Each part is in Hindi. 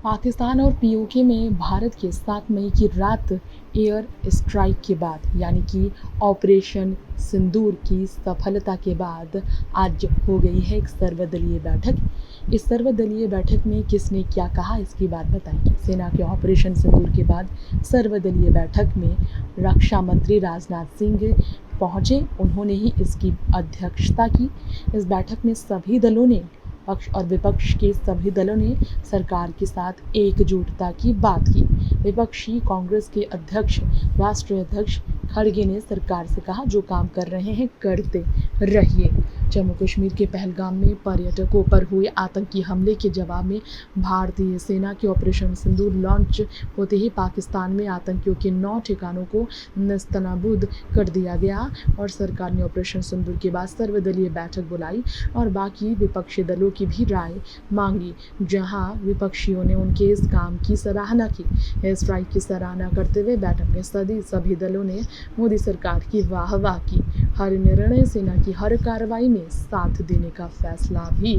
पाकिस्तान और पीओके में भारत के 7 मई की रात एयर स्ट्राइक के बाद यानी कि ऑपरेशन सिंदूर की सफलता के बाद आज हो गई है एक सर्वदलीय बैठक। इस सर्वदलीय बैठक में किसने क्या कहा इसकी बात बताएंगे। सेना के ऑपरेशन सिंदूर के बाद सर्वदलीय बैठक में रक्षा मंत्री राजनाथ सिंह पहुंचे। उन्होंने ही इसकी अध्यक्षता की। इस बैठक में सभी दलों ने, पक्ष और विपक्ष के सभी दलों ने सरकार के साथ एकजुटता की बात की। विपक्षी कांग्रेस के अध्यक्ष राष्ट्रीय अध्यक्ष खड़गे ने सरकार से कहा, जो काम कर रहे हैं करते रहिए। जम्मू कश्मीर के पहलगाम में पर्यटकों पर हुए आतंकी हमले के जवाब में भारतीय सेना के ऑपरेशन सिंदूर लॉन्च होते ही पाकिस्तान में आतंकियों के 9 ठिकानों को नस्तनाबूद कर दिया गया और सरकार ने ऑपरेशन सिंदूर के बाद सर्वदलीय बैठक बुलाई और बाकी विपक्षी दलों की भी राय मांगी, जहां विपक्षियों ने उनके इस काम की सराहना की। एयर स्ट्राइक की सराहना करते हुए बैठक में सभी दलों ने मोदी सरकार की वाहवाह की। हर निर्णय, सेना की हर कार्रवाई में साथ देने का फैसला भी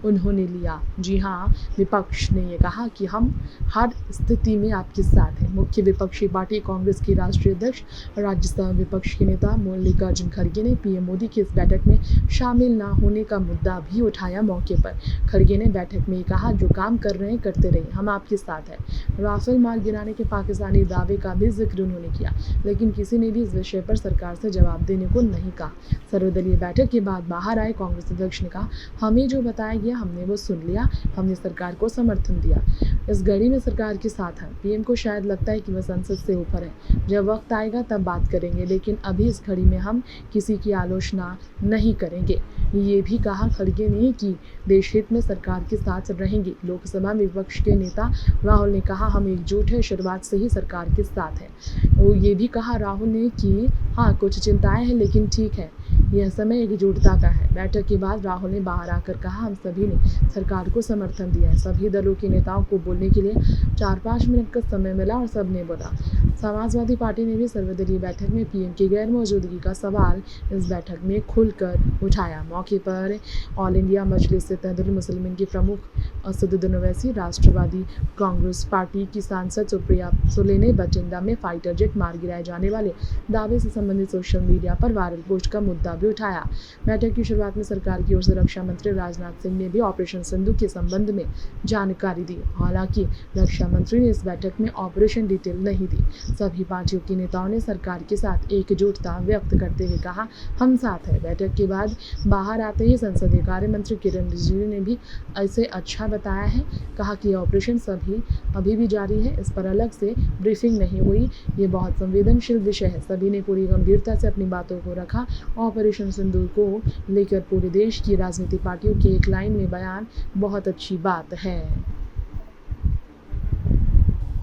उन्होंने लिया। जी हाँ, विपक्ष ने ये कहा कि हम हर स्थिति में आपके साथ हैं। मुख्य विपक्षी पार्टी कांग्रेस की राष्ट्रीय अध्यक्ष और राज्यसभा विपक्ष के नेता मल्लिकार्जुन खड़गे ने पीएम मोदी की इस बैठक में शामिल न होने का मुद्दा भी उठाया। मौके पर खड़गे ने बैठक में कहा, जो काम कर रहे हैं करते रहिए, हम आपके साथ हैं। राफेल माल गिराने के पाकिस्तानी दावे का भी जिक्र उन्होंने किया, लेकिन किसी ने भी इस विषय पर सरकार से जवाब देने को नहीं कहा। सर्वदलीय बैठक के बाद बाहर आए कांग्रेस अध्यक्ष ने कहा, हमें जो बताया गया हमने वो सुन लिया, हमने सरकार को समर्थन दिया। इस घड़ी में सरकार के साथ हैं। पीएम को शायद लगता है कि वह संसद से ऊपर है, जब वक्त आएगा तब बात करेंगे, लेकिन अभी इस घड़ी में हम किसी की आलोचना नहीं करेंगे। ये भी कहा खड़गे ने कि देश हित में सरकार के साथ रहेंगे। लोकसभा में विपक्ष के नेता राहुल ने कहा, हम एकजुट हैं, शुरुआत से ही सरकार के साथ हैं। और ये भी कहा राहुल ने कि हाँ, कुछ चिंताएं हैं लेकिन ठीक है, यह समय एकजुटता का है। बैठक के बाद राहुल ने बाहर आकर कहा, हम सभी ने सरकार को समर्थन दिया है। सभी दलों के नेताओं को बोलने के लिए 4-5 मिनट का समय मिला और सबने बोला। समाजवादी पार्टी ने भी सर्वदलीय बैठक में पीएम की गैर मौजूदगी का सवाल इस बैठक में खुलकर उठाया। मौके पर ऑल इंडिया मजलिस-ए-इत्तेहादुल मुस्लिमीन की प्रमुख असदुद्दीन ओवैसी, राष्ट्रवादी कांग्रेस पार्टी की सांसद सुप्रिया सुले ने बठिंडा में फाइटर जेट मार गिराए जाने वाले दावे से संबंधित सोशल मीडिया पर वायरल पोस्ट का मुद्दा भी उठाया। बैठक की शुरुआत में सरकार की ओर से रक्षा मंत्री राजनाथ सिंह ने भी ऑपरेशन सिंदूर के संबंध में जानकारी दी। हालांकि रक्षा मंत्री ने इस बैठक में ऑपरेशन डिटेल नहीं दी। सभी पार्टियों के नेताओं ने सरकार के साथ एकजुटता व्यक्त करते हुए कहा, हम साथ हैं। बैठक के बाद बाहर आते ही संसदीय कार्य मंत्री किरण रिजिजू ने भी इसे अच्छा बताया है। कहा कि ऑपरेशन अभी भी जारी है, इस पर अलग से ब्रीफिंग नहीं हुई। ये बहुत संवेदनशील विषय है। सभी ने पूरी गंभीरता से अपनी बातों को रखा। ऑपरेशन सिंदूर को लेकर पूरे देश की राजनीतिक पार्टियों की एक लाइन में बयान बहुत अच्छी बात है।